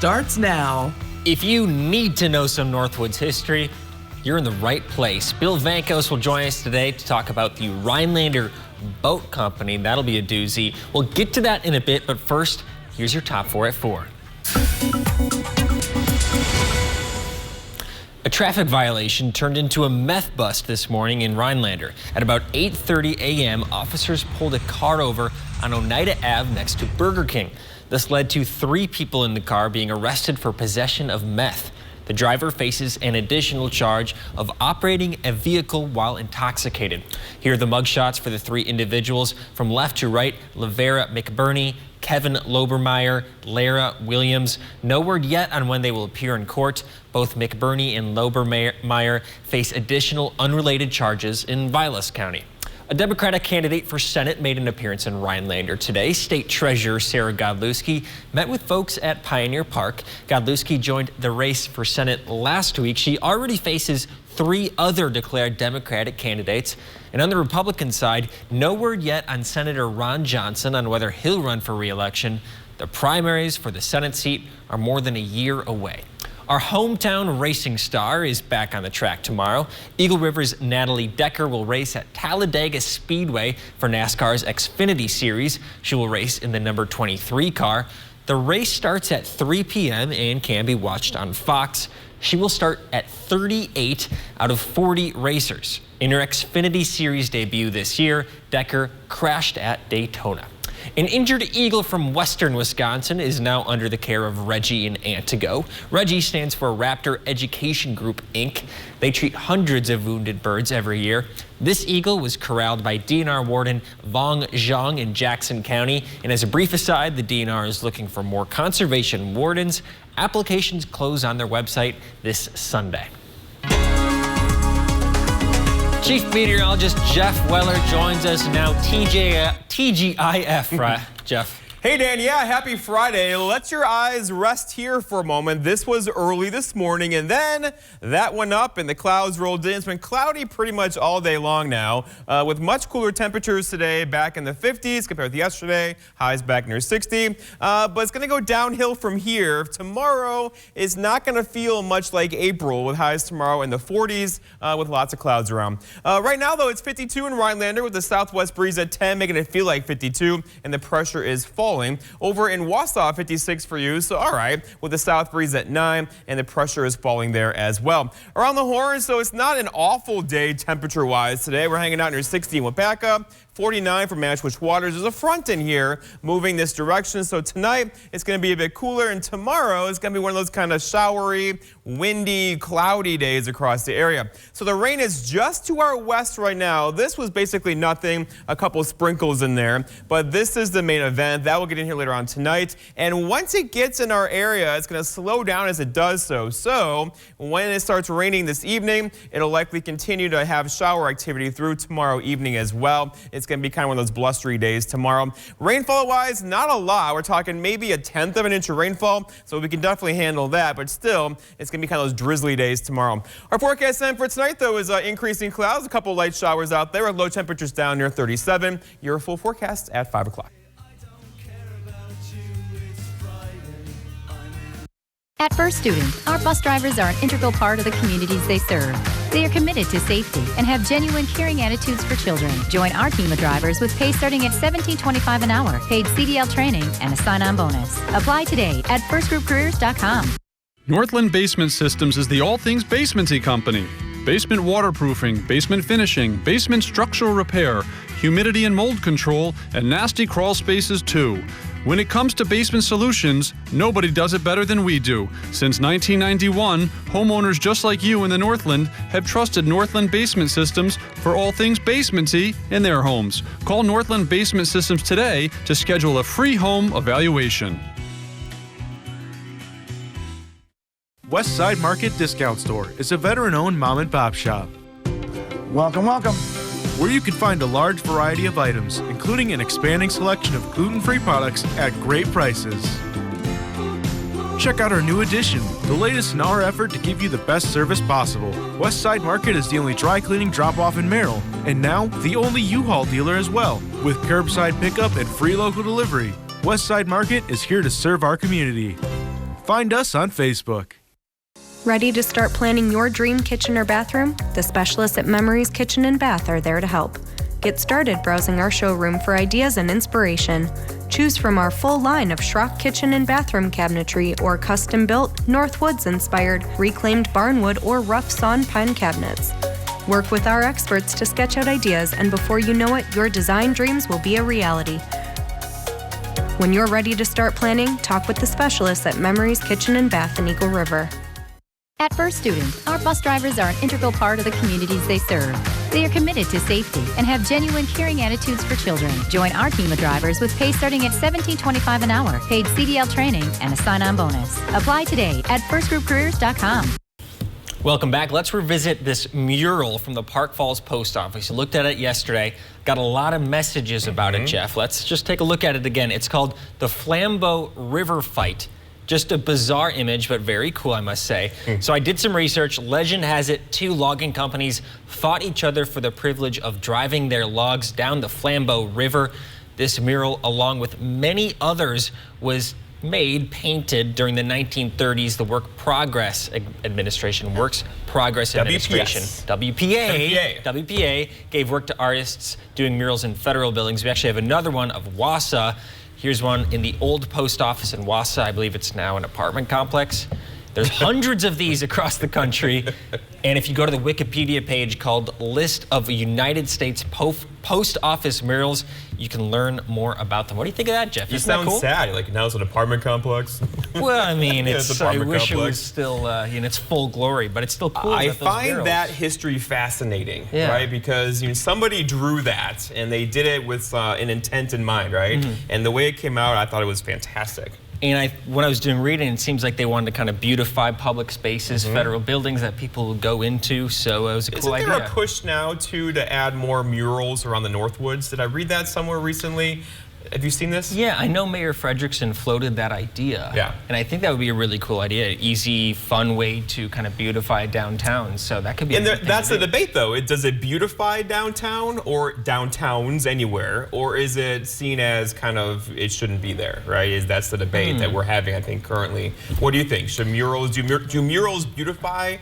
starts now. If you need to know some Northwoods history, you're in the right place. Bill Vankos will join us today to talk about the Rhinelander Boat Company. That'll be a doozy. We'll get to that in a bit, but first, here's your top 4 at 4. A traffic violation turned into a meth bust this morning in Rhinelander. At about 8:30 a.m., officers pulled a car over on Oneida Ave next to Burger King. This led to 3 people in the car being arrested for possession of meth. The driver faces an additional charge of operating a vehicle while intoxicated. Here are the mugshots for the 3 individuals from left to right: Lavera McBurney, Kevin Lobermeyer, Lara Williams. No word yet on when they will appear in court. Both McBurney and Lobermeyer face additional unrelated charges in Vilas County. A Democratic candidate for Senate made an appearance in Rhinelander today. State Treasurer Sarah Godlewski met with folks at Pioneer Park. Godlewski joined the race for Senate last week. She already faces 3 other declared Democratic candidates. And on the Republican side, no word yet on Senator Ron Johnson on whether he'll run for re-election. The primaries for the Senate seat are more than a year away. Our hometown racing star is back on the track tomorrow. Eagle River's Natalie Decker will race at Talladega Speedway for NASCAR's Xfinity Series. She will race in the number 23 car. The race starts at 3 p.m. and can be watched on Fox. She will start at 38 out of 40 racers. In her Xfinity Series debut this year, Decker crashed at Daytona. An injured eagle from western Wisconsin is now under the care of Reggie in Antigo. Reggie stands for Raptor Education Group, Inc. They treat hundreds of wounded birds every year. This eagle was corralled by DNR warden Vong Zhang in Jackson County. And as a brief aside, the DNR is looking for more conservation wardens. Applications close on their website this Sunday. Chief Meteorologist Jeff Weller joins us now. TGIF, right, Jeff? Hey, Dan. Yeah, happy Friday. Let your eyes rest here for a moment. This was early this morning, and then that went up and the clouds rolled in. It's been cloudy pretty much all day long now, with much cooler temperatures today, back in the 50s compared with yesterday. Highs back near 60. But it's going to go downhill from here. Tomorrow is not going to feel much like April, with highs tomorrow in the 40s with lots of clouds around. Right now, though, it's 52 in Rhinelander with the southwest breeze at 10, making it feel like 52, and the pressure is falling. Over in Wausau, 56 for you, so all right, with the south breeze at 9, and the pressure is falling there as well. Around the horn, so it's not an awful day temperature-wise today. We're hanging out near 60 in Wapaka, 49 for Manchwich Waters. There's a front in here moving this direction, so tonight it's going to be a bit cooler, and tomorrow it's going to be one of those kind of showery, windy, cloudy days across the area. So the rain is just to our west right now. This was basically nothing, a couple sprinkles in there, but this is the main event. That will get in here later on tonight, and once it gets in our area, it's going to slow down as it does so. So when it starts raining this evening, it'll likely continue to have shower activity through tomorrow evening as well. It's going to be kind of one of those blustery days tomorrow. Rainfall-wise, not a lot. We're talking maybe 1/10 of an inch of rainfall, so we can definitely handle that, but still, it's going to be kind of those drizzly days tomorrow. Our forecast then for tonight, though, is increasing clouds, a couple light showers out there, with low temperatures down near 37. Your full forecast at 5 o'clock. At First Student, our bus drivers are an integral part of the communities they serve. They are committed to safety and have genuine caring attitudes for children. Join our team of drivers with pay starting at $17.25 an hour, paid CDL training, and a sign-on bonus. Apply today at firstgroupcareers.com. Northland Basement Systems is the all things basementy company. Basement waterproofing, basement finishing, basement structural repair, humidity and mold control, and nasty crawl spaces too. When it comes to basement solutions, nobody does it better than we do. Since 1991, homeowners just like you in the Northland have trusted Northland Basement Systems for all things basementy in their homes. Call Northland Basement Systems today to schedule a free home evaluation. Westside Market Discount Store is a veteran-owned mom-and-pop shop. Welcome, welcome. Where you can find a large variety of items, including an expanding selection of gluten-free products at great prices. Check out our new addition, the latest in our effort to give you the best service possible. Westside Market is the only dry cleaning drop-off in Merrill, and now the only U-Haul dealer as well, with curbside pickup and free local delivery. Westside Market is here to serve our community. Find us on Facebook. Ready to start planning your dream kitchen or bathroom? The specialists at Memories Kitchen and Bath are there to help. Get started browsing our showroom for ideas and inspiration. Choose from our full line of Schrock kitchen and bathroom cabinetry or custom-built, Northwoods-inspired, reclaimed barnwood or rough-sawn pine cabinets. Work with our experts to sketch out ideas, and before you know it, your design dreams will be a reality. When you're ready to start planning, talk with the specialists at Memories Kitchen and Bath in Eagle River. At First Student, our bus drivers are an integral part of the communities they serve. They are committed to safety and have genuine caring attitudes for children. Join our team of drivers with pay starting at $17.25 an hour, paid CDL training, and a sign-on bonus. Apply today at firstgroupcareers.com. Welcome back. Let's revisit this mural from the Park Falls Post Office. I looked at it yesterday. Got a lot of messages about it, Jeff. Let's just take a look at it again. It's called the Flambeau River Fight. Just a bizarre image, but very cool, I must say. So I did some research. Legend has it 2 logging companies fought each other for the privilege of driving their logs down the Flambeau River. This mural, along with many others, was painted during the 1930s. The Work Progress Administration, Works Progress Administration, WPA, gave work to artists doing murals in federal buildings. We actually have another one of Wausau. Here's one in the old post office in Wausau. I believe it's now an apartment complex. There's hundreds of these across the country. And if you go to the Wikipedia page called List of United States Post Office Murals, you can learn more about them. What do you think of that, Jeff? You Isn't that sound cool? sad. Like, now it's an apartment complex. Well, I mean, Yeah, it's, it's I apartment wish it complex. was still in its full glory, but it's still cool. I about those find murals. that history fascinating, Yeah. right? Because somebody drew that, and they did it with an intent in mind, right? And the way it came out, I thought it was fantastic. And when I was doing reading, it seems like they wanted to kind of beautify public spaces, federal buildings that people would go into. So it was a cool idea. Isn't there a push now, too, to add more murals around the Northwoods? Did I read that somewhere recently? Have you seen this? Yeah, I know Mayor Frederickson floated that idea. Yeah. And I think that would be a really cool idea. Easy, fun way to kind of beautify downtown. So that could be. And a good thing that's to the do. debate, though. Does it beautify downtown or downtowns anywhere? Or is it seen as kind of it shouldn't be there, right? That's the debate that we're having, I think, currently. What do you think? Should murals, do murals beautify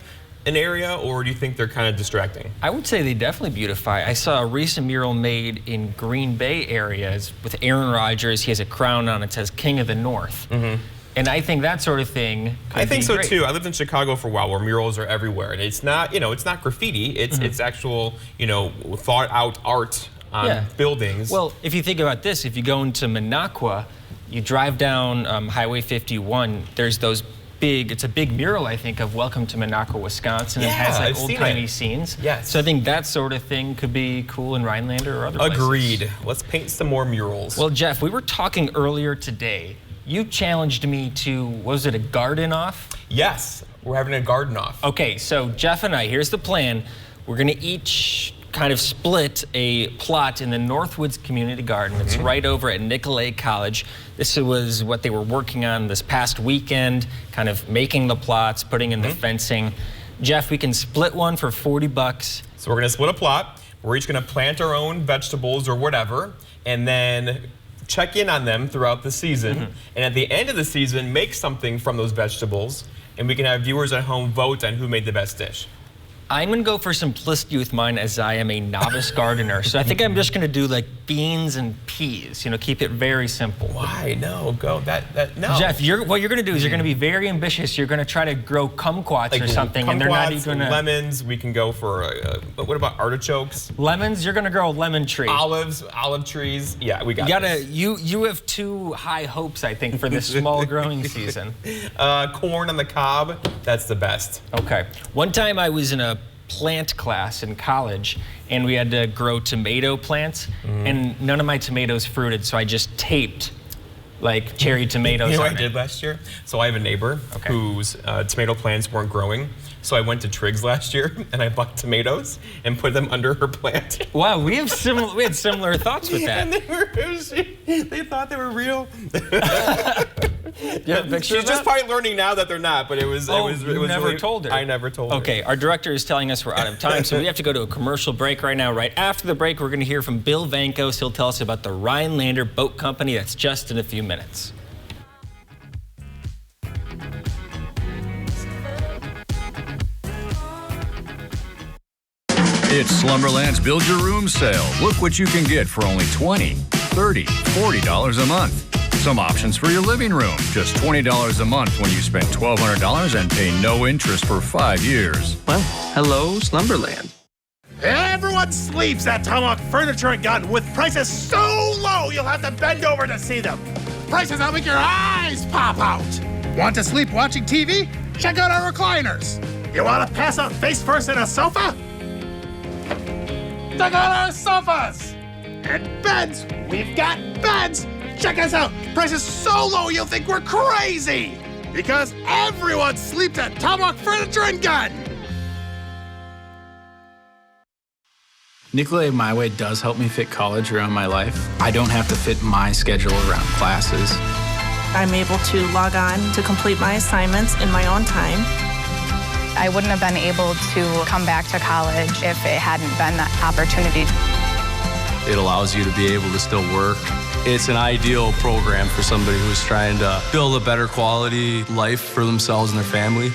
an area, or do you think they're kind of distracting? I would say they definitely beautify. I saw a recent mural made in Green Bay areas with Aaron Rodgers. He has a crown on it, says King of the North. And I think that sort of thing could I think be so great. too. I lived in Chicago for a while, where murals are everywhere, and it's not, it's not graffiti. It's actual, thought out art on buildings. Well, if you think about this, if you go into Minocqua, you drive down Highway 51, there's those it's a big mural, I think, of Welcome to Minocqua, Wisconsin. Yeah, It has like I've seen old-timey it. scenes. Yes. So I think that sort of thing could be cool in Rhinelander or other places. Agreed. Let's paint some more murals. Well, Jeff, we were talking earlier today. You challenged me to, what was it, a garden off? Yes, we're having a garden off. Okay, so Jeff and I, here's the plan. We're going to each kind of split a plot in the Northwoods Community Garden. It's right over at Nicolet College. This was what they were working on this past weekend, kind of making the plots, putting in the fencing. Jeff, we can split one for $40. So we're going to split a plot. We're each going to plant our own vegetables or whatever, and then check in on them throughout the season. And at the end of the season, make something from those vegetables, and we can have viewers at home vote on who made the best dish. I'm going to go for simplicity with mine, as I am a novice gardener. So I think I'm just going to do like beans and peas, keep it very simple. Why? No, go. No. Jeff, what you're going to do is you're going to be very ambitious. You're going to try to grow kumquats Like or something, and they're not even going to. Lemons, we can go for, what about artichokes? Lemons, you're going to grow a lemon tree. Olives, olive trees. Yeah, we got this. You have too high hopes, I think, for this small growing season. Corn on the cob, that's the best. Okay. One time I was in a plant class in college, and we had to grow tomato plants, and none of my tomatoes fruited, so I just taped like cherry tomatoes You know on what I it. did last year? So I have a neighbor whose tomato plants weren't growing. So I went to Triggs last year and I bought tomatoes and put them under her plant. Wow, we had similar thoughts with that. And they thought they were real. Yeah, She's just probably learning now that they're not, but it was. You never really, told her. I never told her. Okay, our director is telling us we're out of time, so we have to go to a commercial break right now. Right after the break, we're going to hear from Bill Vankos. He'll tell us about the Rhinelander Boat Company. That's just in a few minutes. It's Slumberland's Build Your Room sale. Look what you can get for only $20, $30, $40 a month. Some options for your living room. Just $20 a month when you spend $1,200 and pay no interest for 5 years. Well, hello, Slumberland. Everyone sleeps at Tomahawk Furniture and Gun with prices so low you'll have to bend over to see them. Prices that'll make your eyes pop out. Want to sleep watching TV? Check out our recliners. You want to pass out face first in a sofa? Check out our sofas. And beds. We've got beds. Check us out. Prices so low you'll think we're crazy. Because everyone sleeps at Tomahawk Furniture and Gun. Nicolay My Way does help me fit college around my life. I don't have to fit my schedule around classes. I'm able to log on to complete my assignments in my own time. I wouldn't have been able to come back to college if it hadn't been that opportunity. It allows you to be able to still work. It's an ideal program for somebody who's trying to build a better quality life for themselves and their family,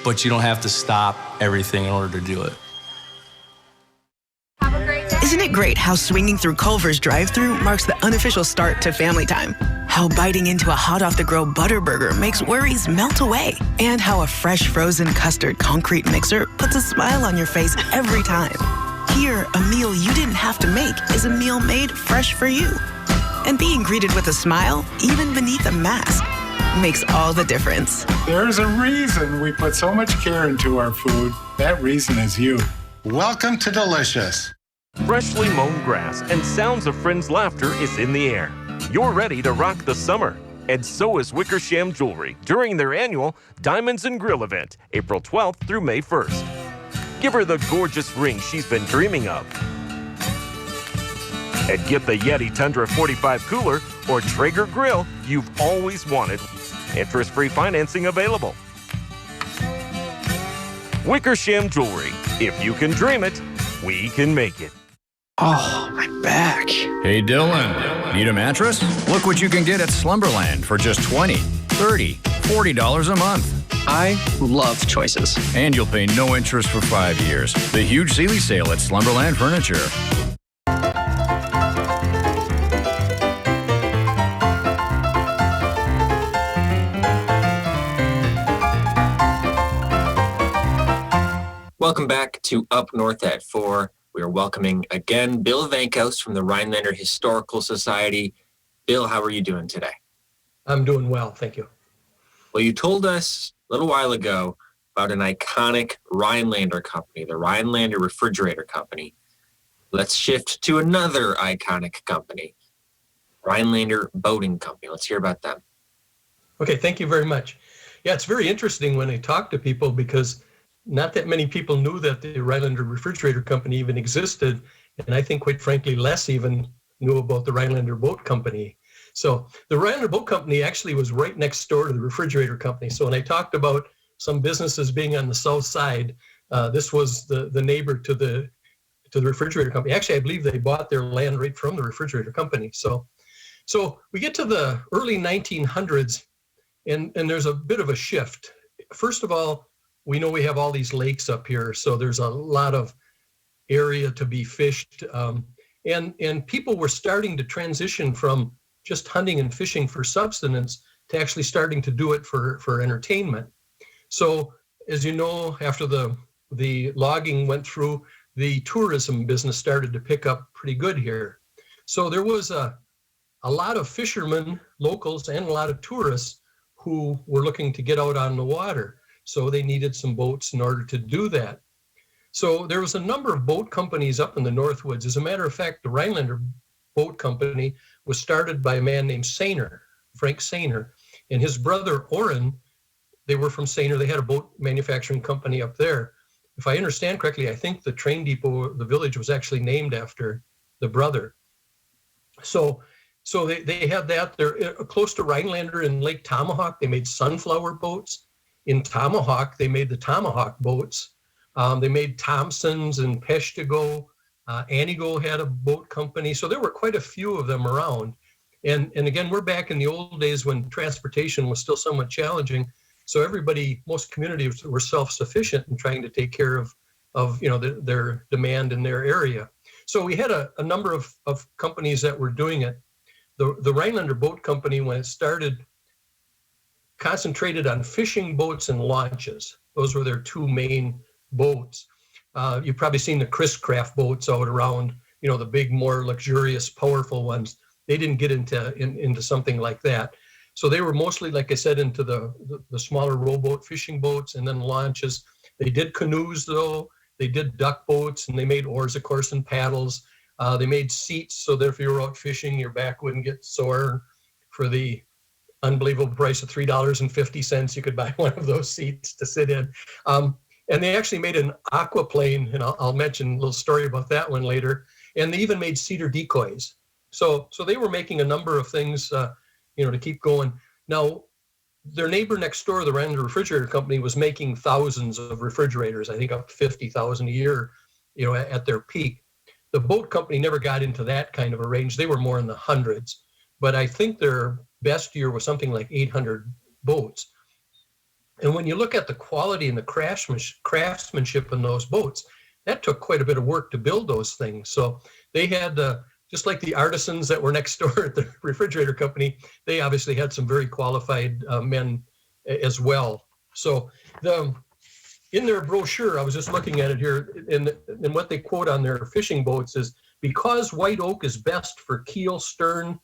but you don't have to stop everything in order to do it. Isn't it great how swinging through Culver's drive-thru marks the unofficial start to family time? How biting into a hot-off-the-grill Butterburger makes worries melt away? And how a fresh frozen custard concrete mixer puts a smile on your face every time. Here, a meal you didn't have to make is a meal made fresh for you. And being greeted with a smile, even beneath a mask, makes all the difference. There's a reason we put so much care into our food. That reason is you. Welcome to Delicious. Freshly mown grass and sounds of friends' laughter is in the air. You're ready to rock the summer, and so is Wickersham Jewelry during their annual Diamonds and Grill event, April 12th through May 1st. Give her the gorgeous ring she's been dreaming of. And get the Yeti Tundra 45 cooler or Traeger grill you've always wanted. Interest-free financing available. Wickersham Jewelry. If you can dream it, we can make it. Oh, my back. Hey, Dylan, need a mattress? Look what you can get at Slumberland for just $20, $30, $40 a month. I love choices. And you'll pay no interest for 5 years. The huge Sealy sale at Slumberland Furniture. Welcome back to Up North at 4. We are welcoming again Bill Vankhouse from the Rhinelander Historical Society. Bill, how are you doing today? I'm doing well, thank you. Well, you told us a little while ago about an iconic Rhinelander company, the Rhinelander Refrigerator Company. Let's shift to another iconic company, Rhinelander Boating Company. Let's hear about them. Okay, thank you very much. Yeah, it's very interesting when I talk to people because not that many people knew that the Rhinelander Refrigerator Company even existed, and I think, quite frankly, less even knew about the Rhinelander Boat Company. So the Rhinelander Boat Company actually was right next door to the Refrigerator Company. So when I talked about some businesses being on the south side, this was the neighbor to the Refrigerator Company. Actually, I believe they bought their land right from the Refrigerator Company. So we get to the early 1900s, and there's a bit of a shift. First of all, we know we have all these lakes up here, so there's a lot of area to be fished. And people were starting to transition from just hunting and fishing for subsistence to actually starting to do it for entertainment. So as you know, after the logging went through, the tourism business started to pick up pretty good here. So there was a lot of fishermen, locals, and a lot of tourists who were looking to get out on the water. So they needed some boats in order to do that. So there was a number of boat companies up in the Northwoods. As a matter of fact, the Rhinelander Boat Company was started by a man named Sainer, Frank Sainer, and his brother Orrin. They were from Sainer. They had a boat manufacturing company up there. If I understand correctly, I think the train depot, the village, was actually named after the brother. So they had that. They're close to Rhinelander in Lake Tomahawk. They made sunflower boats. In Tomahawk, they made the Tomahawk boats. They made Thompson's and Peshtigo. Anigo had a boat company. So there were quite a few of them around. And again, we're back in the old days when transportation was still somewhat challenging. So most communities were self-sufficient in trying to take care of their demand in their area. So we had a number of companies that were doing it. The Rhinelander Boat Company, when it started, concentrated on fishing boats and launches. Those were their two main boats. You've probably seen the Chris Craft boats out around, the big, more luxurious, powerful ones. They didn't get into something like that. So they were mostly, like I said, into the smaller rowboat fishing boats and then launches. They did canoes, though. They did duck boats, and they made oars, of course, and paddles. They made seats so that if you were out fishing, your back wouldn't get sore. For the unbelievable price of $3.50, you could buy one of those seats to sit in. And they actually made an aquaplane, and I'll mention a little story about that one later. And they even made cedar decoys. So they were making a number of things, to keep going. Now, their neighbor next door, the Rhinelander Refrigerator Company, was making thousands of refrigerators, I think up to 50,000 a year, at their peak. The boat company never got into that kind of a range. They were more in the hundreds. But I think their best year was something like 800 boats. And when you look at the quality and the craftsmanship in those boats, that took quite a bit of work to build those things. So they had, just like the artisans that were next door at the refrigerator company, they obviously had some very qualified men as well. So in their brochure, I was just looking at it here, and what they quote on their fishing boats is, because white oak is best for keel, stern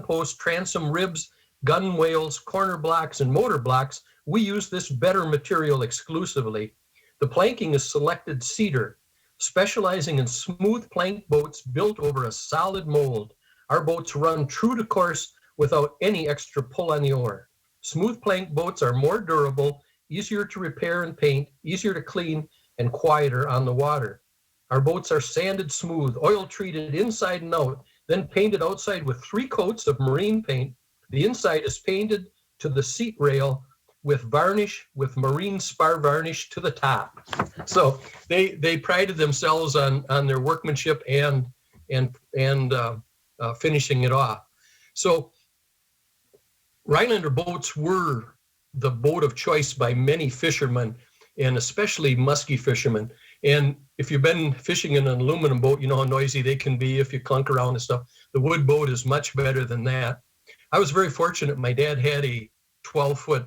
post, transom, ribs, gunwales, corner blocks, and motor blocks, we use this better material exclusively. The planking is selected cedar, specializing in smooth plank boats built over a solid mold. Our boats run true to course without any extra pull on the oar. Smooth plank boats are more durable, easier to repair and paint, easier to clean, and quieter on the water. Our boats are sanded smooth, oil treated inside and out, then painted outside with 3 coats of marine paint. The inside is painted to the seat rail with varnish, with marine spar varnish to the top. So they prided themselves on their workmanship and finishing it off. So Rhinelander boats were the boat of choice by many fishermen, and especially musky fishermen. And if you've been fishing in an aluminum boat, you know how noisy they can be if you clunk around and stuff. The wood boat is much better than that. I was very fortunate. My dad had a 12-foot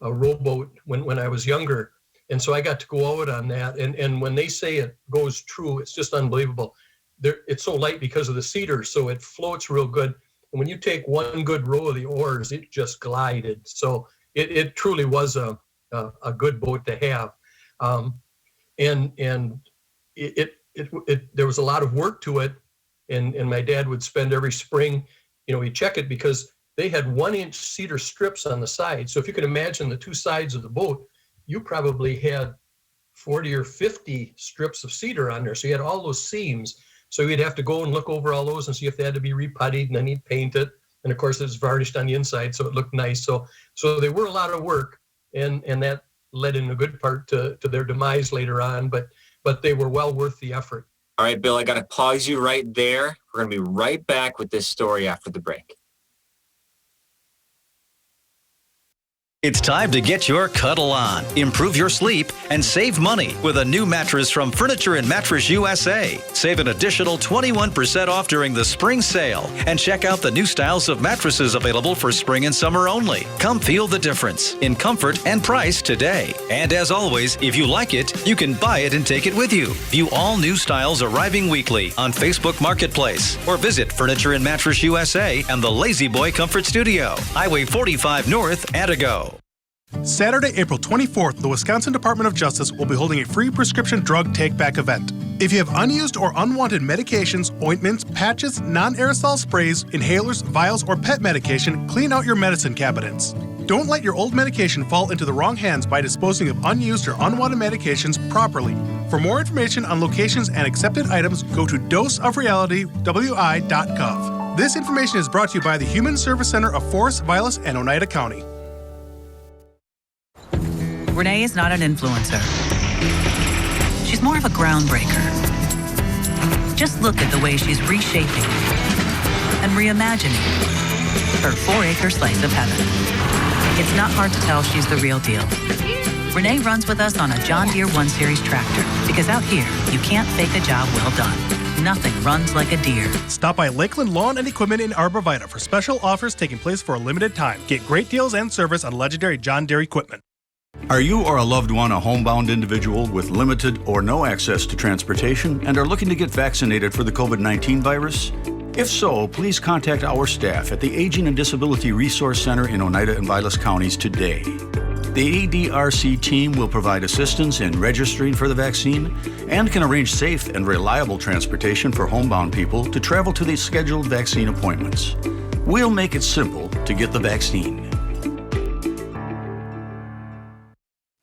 rowboat when I was younger. And so I got to go out on that. And when they say it goes true, it's just unbelievable. It's so light because of the cedar, so it floats real good. And when you take one good row of the oars, it just glided. So it truly was a good boat to have. And there was a lot of work to it. And my dad would spend every spring, he'd check it because they had 1-inch cedar strips on the side. So if you can imagine the 2 sides of the boat, you probably had 40 or 50 strips of cedar on there. So you had all those seams. So you'd have to go and look over all those and see if they had to be reputtied, and then he'd paint it. And of course, it's varnished on the inside, so it looked nice. So they were a lot of work, and that led in a good part to their demise later on. But they were well worth the effort. All right, Bill, I got to pause you right there. We're going to be right back with this story after the break. It's time to get your cuddle on, improve your sleep, and save money with a new mattress from Furniture and Mattress USA. Save an additional 21% off during the spring sale, and check out the new styles of mattresses available for spring and summer only. Come feel the difference in comfort and price today. And as always, if you like it, you can buy it and take it with you. View all new styles arriving weekly on Facebook Marketplace, or visit Furniture and Mattress USA and the Lazy Boy Comfort Studio, Highway 45 North, Attigo. Saturday, April 24th, the Wisconsin Department of Justice will be holding a free prescription drug take-back event. If you have unused or unwanted medications, ointments, patches, non-aerosol sprays, inhalers, vials, or pet medication, clean out your medicine cabinets. Don't let your old medication fall into the wrong hands by disposing of unused or unwanted medications properly. For more information on locations and accepted items, go to doseofrealitywi.gov. This information is brought to you by the Human Service Center of Forest, Vilas, and Oneida County. Renee is not an influencer. She's more of a groundbreaker. Just look at the way she's reshaping and reimagining her 4-acre slice of heaven. It's not hard to tell she's the real deal. Renee runs with us on a John Deere 1 Series tractor because out here, you can't fake a job well done. Nothing runs like a Deere. Stop by Lakeland Lawn and Equipment in Arbor Vitae for special offers taking place for a limited time. Get great deals and service on legendary John Deere equipment. Are you or a loved one a homebound individual with limited or no access to transportation and are looking to get vaccinated for the COVID-19 virus? If so, please contact our staff at the Aging and Disability Resource Center in Oneida and Vilas counties today. The ADRC team will provide assistance in registering for the vaccine and can arrange safe and reliable transportation for homebound people to travel to these scheduled vaccine appointments. We'll make it simple to get the vaccine.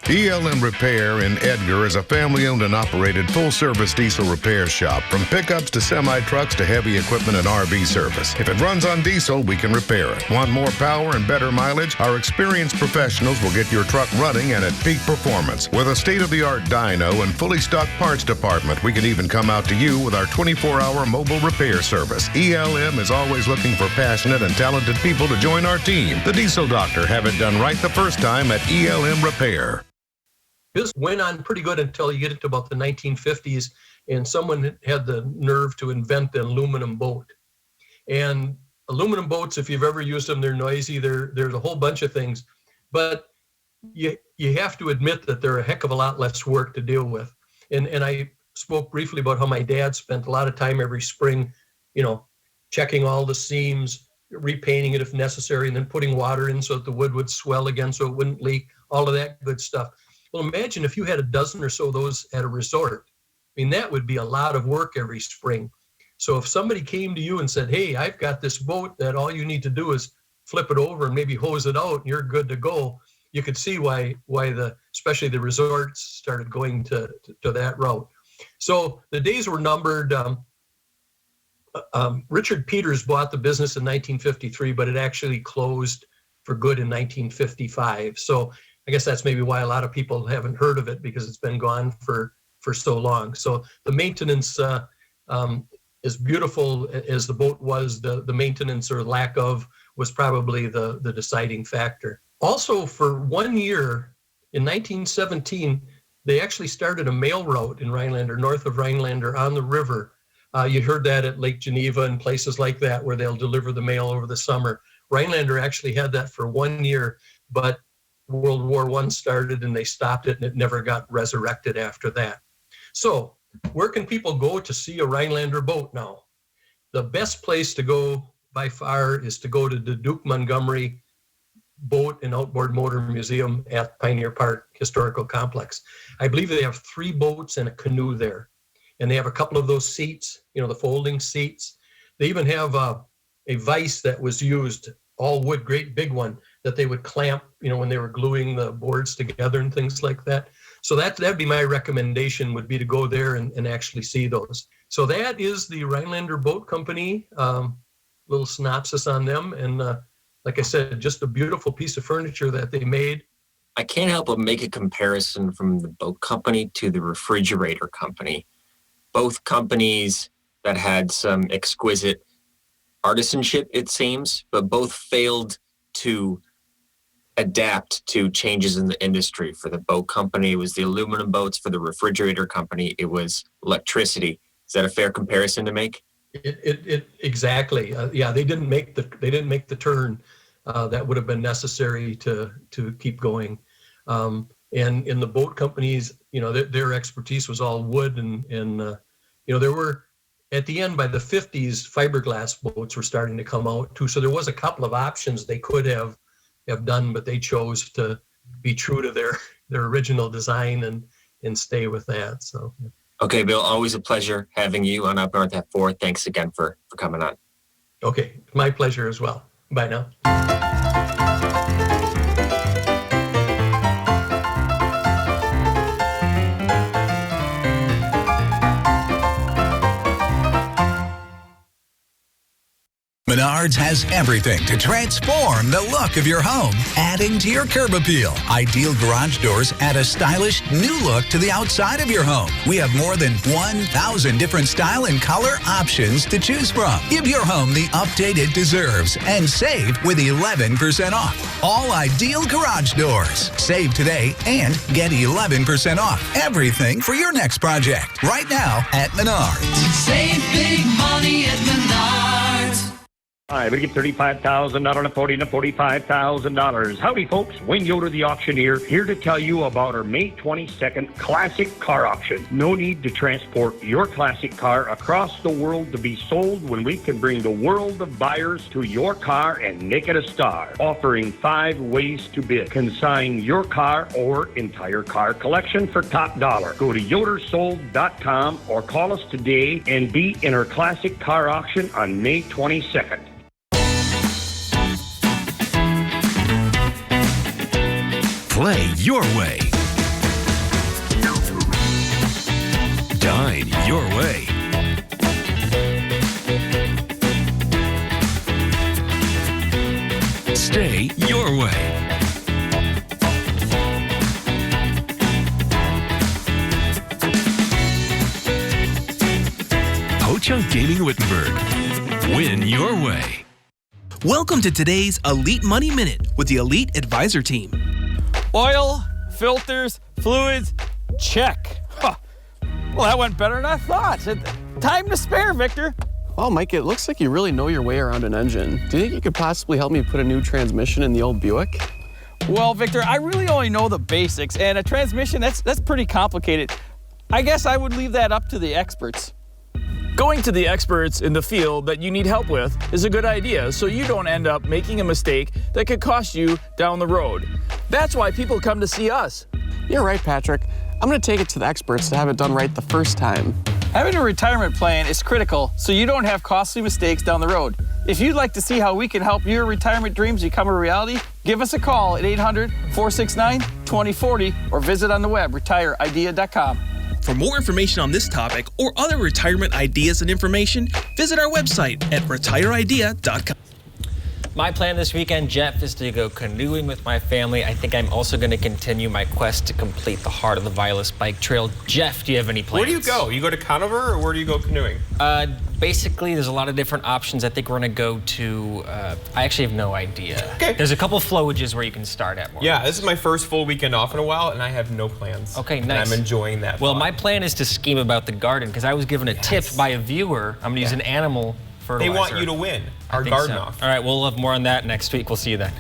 ELM Repair in Edgar is a family-owned and operated full-service diesel repair shop. From pickups to semi-trucks to heavy equipment and RV service. If it runs on diesel, we can repair it. Want more power and better mileage? Our experienced professionals will get your truck running and at peak performance. With a state-of-the-art dyno and fully stocked parts department, we can even come out to you with our 24-hour mobile repair service. ELM is always looking for passionate and talented people to join our team. The Diesel Doctor. Have it done right the first time at ELM Repair. This went on pretty good until you get into about the 1950s, and someone had the nerve to invent the aluminum boat. And aluminum boats, if you've ever used them, they're noisy. There's a whole bunch of things, but you have to admit that they're a heck of a lot less work to deal with. And I spoke briefly about how my dad spent a lot of time every spring, checking all the seams, repainting it if necessary, and then putting water in so that the wood would swell again so it wouldn't leak, all of that good stuff. Well, imagine if you had a dozen or so of those at a resort. I mean, that would be a lot of work every spring. So if somebody came to you and said, hey, I've got this boat that all you need to do is flip it over and maybe hose it out and you're good to go, you could see why especially the resorts started going to that route. So the days were numbered. Richard Peters bought the business in 1953, but it actually closed for good in 1955. So I guess that's maybe why a lot of people haven't heard of it, because it's been gone for so long. So the maintenance, as beautiful as the boat was, the maintenance or lack of was probably the deciding factor. Also, for 1 year in 1917, they actually started a mail route in Rhinelander, north of Rhinelander on the river. You heard that at Lake Geneva and places like that where they'll deliver the mail over the summer. Rhinelander actually had that for 1 year, but World War I started and they stopped it and it never got resurrected after that. So where can people go to see a Rhinelander boat now? The best place to go by far is to go to the Duke Montgomery Boat and Outboard Motor Museum at Pioneer Park Historical Complex. I believe they have 3 boats and a canoe there. And they have a couple of those seats, the folding seats. They even have a vise that was used, all wood, great big one, that they would clamp, when they were gluing the boards together and things like that. So that'd be my recommendation, would be to go there and actually see those. So that is the Rhinelander Boat Company, little synopsis on them. And like I said, just a beautiful piece of furniture that they made. I can't help but make a comparison from the boat company to the refrigerator company. Both companies that had some exquisite artisanship, it seems, but both failed to adapt to changes in the industry. For the boat company, it was the aluminum boats. For the refrigerator company, it was electricity. Is that a fair comparison to make? It exactly. Yeah, they didn't make the turn that would have been necessary to keep going. And in the boat companies, their expertise was all wood, and there were, at the end, by the 50s, fiberglass boats were starting to come out too. So there was a couple of options they could have done, but they chose to be true to their original design and stay with that. So. Okay, Bill, always a pleasure having you on Up North at 4. Thanks again for coming on. Okay, my pleasure as well. Bye now. Menards has everything to transform the look of your home, adding to your curb appeal. Ideal garage doors add a stylish new look to the outside of your home. We have more than 1,000 different style and color options to choose from. Give your home the update it deserves and save with 11% off. All Ideal garage doors. Save today and get 11% off everything for your next project. Right now at Menards. Save big money at Menards. Hi, we get $35,000 and $40,000 and $45,000. Howdy, folks. Wayne Yoder, the auctioneer, here to tell you about our May 22nd classic car auction. No need to transport your classic car across the world to be sold when we can bring the world of buyers to your car and make it a star. Offering 5 ways to bid. Consign your car or entire car collection for top dollar. Go to yodersold.com or call us today and be in our classic car auction on May 22nd. Play your way. Dine your way. Stay your way. Ho-Chunk Gaming Wittenberg. Win your way. Welcome to today's Elite Money Minute with the Elite Advisor Team. Oil, filters, fluids, check. Huh. Well, that went better than I thought. Time to spare, Victor. Well, Mike, it looks like you really know your way around an engine. Do you think you could possibly help me put a new transmission in the old Buick? Well, Victor, I really only know the basics, and a transmission, that's pretty complicated. I guess I would leave that up to the experts. Going to the experts in the field that you need help with is a good idea, so you don't end up making a mistake that could cost you down the road. That's why people come to see us. You're right, Patrick. I'm going to take it to the experts to have it done right the first time. Having a retirement plan is critical, so you don't have costly mistakes down the road. If you'd like to see how we can help your retirement dreams become a reality, give us a call at 800-469-2040 or visit on the web, retireidea.com. For more information on this topic or other retirement ideas and information, visit our website at retireidea.com. My plan this weekend, Jeff, is to go canoeing with my family. I think I'm also going to continue my quest to complete the Heart of the Vilas bike trail. Jeff, do you have any plans? Where do you go? You go to Conover, or where do you go canoeing? Basically, there's a lot of different options. I think we're going to go to, I actually have no idea. Okay. There's a couple flowages where you can start at. Yeah, this is my first full weekend off in a while, and I have no plans. Okay, and nice. I'm enjoying that. Well, my plan is to scheme about the garden, because I was given a tip by a viewer. I'm going to use an animal fertilizer. They want you to win our garden off. All right, we'll have more on that next week. We'll see you then.